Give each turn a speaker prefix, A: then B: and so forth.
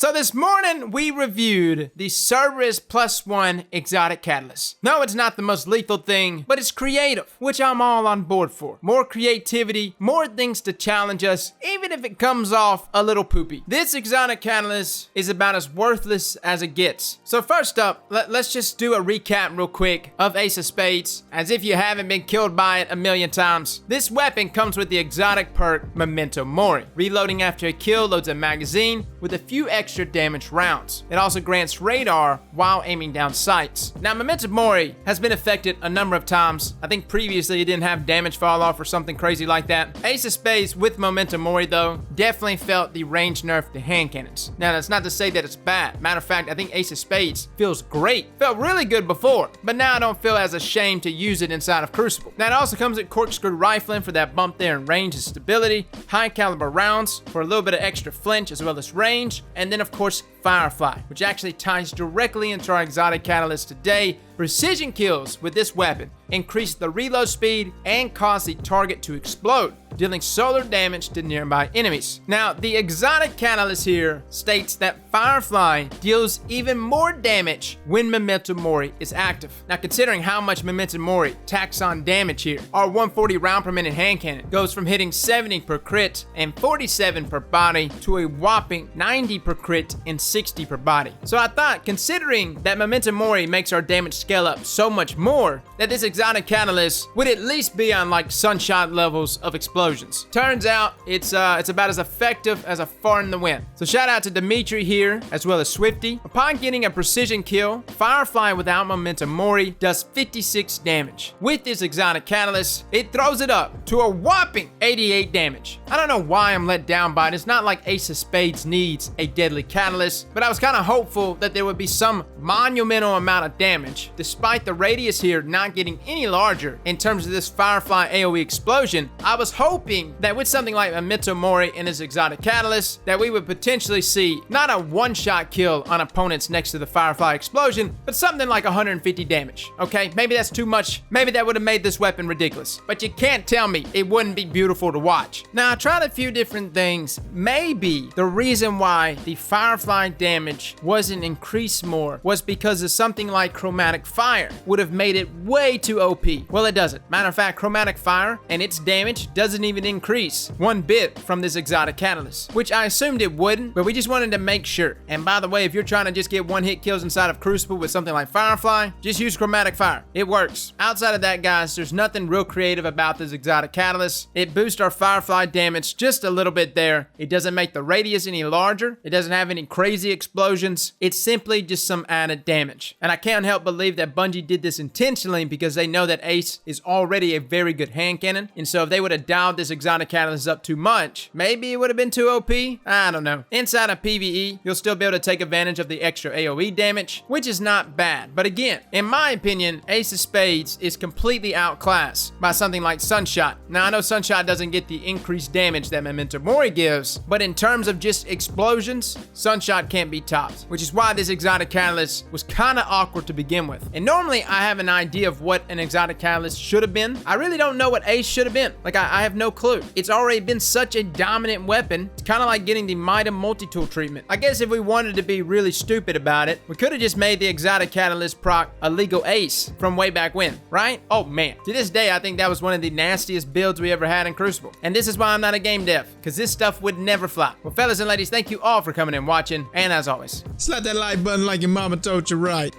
A: So this morning, we reviewed the Cerberus +1 Exotic Catalyst. No, it's not the most lethal thing, but it's creative, which I'm all on board for. More creativity, more things to challenge us, even if it comes off a little poopy. This Exotic Catalyst is about as worthless as it gets. So first up, let's just do a recap real quick of Ace of Spades, as if you haven't been killed by it a million times. This weapon comes with the exotic perk Memento Mori. Reloading after a kill loads a magazine with a few extra damage rounds. It also grants radar while aiming down sights. Now, Memento Mori has been affected a number of times. I think previously it didn't have damage fall off or something crazy like that. Ace of Spades with Memento Mori though, definitely felt the range nerf to hand cannons. Now, that's not to say that it's bad. Matter of fact, I think Ace of Spades feels great. Felt really good before, but now I don't feel as ashamed to use it inside of Crucible. Now, it also comes with corkscrew rifling for that bump there in range and stability, high caliber rounds for a little bit of extra flinch as well as range, and then of course Firefly, which actually ties directly into our Exotic Catalyst today. Precision kills with this weapon increase the reload speed and cause the target to explode, dealing solar damage to nearby enemies. Now, the Exotic Catalyst here states that Firefly deals even more damage when Memento Mori is active. Now, considering how much Memento Mori tacks on damage here, our 140 round per minute hand cannon goes from hitting 70 per crit and 47 per body to a whopping 90 per crit and 60 per body. So I thought, considering that Memento Mori makes our damage scale up so much more, that this Exotic Catalyst would at least be on like sunshot levels of explosions. Turns out it's about as effective as a fart in the wind. So shout out to Dimitri here, as well as Swifty. Upon getting a precision kill, Firefly without Memento Mori does 56 damage. With this Exotic Catalyst, it throws it up to a whopping 88 damage. I don't know why I'm let down by it. It's not like Ace of Spades needs a deadly catalyst, but I was kind of hopeful that there would be some monumental amount of damage, despite the radius here not getting any larger in terms of this Firefly AoE explosion. I was hoping that with something like Memento Mori and his Exotic Catalyst, that we would potentially see not a one-shot kill on opponents next to the Firefly explosion, but something like 150 damage. Okay, maybe that's too much. Maybe that would have made this weapon ridiculous, but you can't tell me it wouldn't be beautiful to watch. Now, I tried a few different things. Maybe the reason why the Firefly damage wasn't increased more was because of something like Chromatic Fire would have made it way too OP. Well, it doesn't. Matter of fact, Chromatic Fire and its damage doesn't even increase one bit from this Exotic Catalyst, which I assumed it wouldn't, but we just wanted to make sure. And by the way, if you're trying to just get one-hit kills inside of Crucible with something like Firefly, just use Chromatic Fire. It works. Outside of that, guys, there's nothing real creative about this Exotic Catalyst. It boosts our Firefly damage just a little bit there. It doesn't make the radius any larger. It doesn't have any crazy explosions. It's simply just some added damage. And I can't help believe that Bungie did this intentionally because they know that Ace is already a very good hand cannon. And so if they would have dialed this Exotic Catalyst up too much, maybe it would have been too OP. I don't know. Inside of PVE, you'll still be able to take advantage of the extra AoE damage, which is not bad. But again, in my opinion, Ace of Spades is completely outclassed by something like Sunshot. Now, I know Sunshot doesn't get the increased damage that Memento Mori gives, but in terms of just explosions, Sunshot can't be topped, which is why this Exotic Catalyst was kind of awkward to begin with. And normally I have an idea of what an Exotic Catalyst should have been. I really don't know what Ace should have been. Like, I have no clue. It's already been such a dominant weapon. It's kind of like getting the Mida multi-tool treatment. I guess if we wanted to be really stupid about it, we could have just made the Exotic Catalyst proc a legal ace from way back when, right? Oh man, to this day, I think that was one of the nastiest builds we ever had in Crucible. And this is why I'm not a game dev, because this stuff would never fly. Well, fellas and ladies, thank you all for coming and watching, and as always,
B: slap that like button like your mama told you right.